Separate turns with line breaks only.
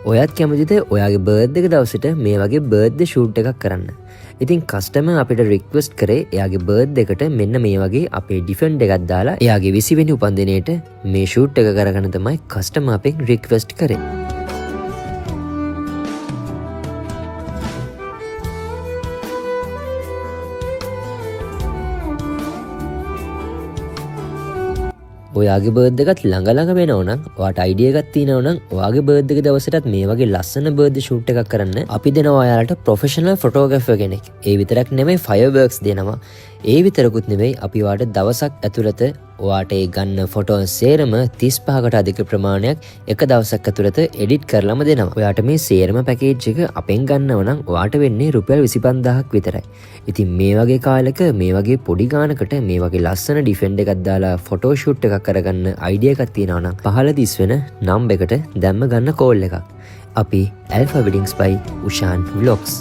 ඔයත් කැමතිද ඔයාගේ බර්ත්ඩේ එක දවසට මේ වගේ බර්ත්ඩේ ෂූට් එකක් කරන්න? ඉතින් කස්ටමර් අපිට රික්වෙස්ට් කරේ එයාගේ බර්ත්ඩේ එකට මෙන්න මේ වගේ අපේ ඩිෆෙන්ඩ් එකක් දාලා එයාගේ 20 වෙනි උපන්දිනේට මේ ෂූට් එක කරගන්න තමයි කස්ටමර් අපෙන් රික්වෙස්ට් කරේ. ඔයාගේ බර්ත්ඩේ එකත් ළඟ ළඟ වෙනව නම් ඔයාට අයිඩියා එකක් තියෙනව නම් ඔයාගේ බර්ත්ඩේ එක දවසටත් මේ වගේ ලස්සන බර්ත්ඩේ ෂූට් එකක් කරන්න අපි දෙනවා ඔයාලට ප්‍රොෆෙෂනල් ෆොටෝග්‍රැෆර් කෙනෙක්. ඒ විතරක් නෙමෙයි ෆයර්වර්ක්ස් දෙනවා. ඒ විතරකුත් නෙමෙයි අපි ඔයාට දවසක් ඇතුළත ඔයාට ඒ ගන්න ෆොටෝ සේරම 35කට අධික ප්‍රමාණයක් එක දවසක් ඇතුළත එඩිට් කරලම දෙනවා. ඔයාට මේ සේරම පැකේජ් එක අපෙන් ගන්නව නම් ඔයාට වෙන්නේ රුපියල් 25000ක් විතරයි. ඉතින් මේ වගේ කාලෙක මේ වගේ පොඩි ගානකට මේ වගේ ලස්සන ඩිෆෙන්ඩ් එකක් දාලා ෆොටෝ ෂූට් එකක් කරගන්න අයිඩියා එකක් තියෙනවා නම් පහළ දිස් වෙන නම්බර් එකට දැම්ම ගන්න කෝල් එකක්. අපි Alpha Weddings by Ushan Vlogs.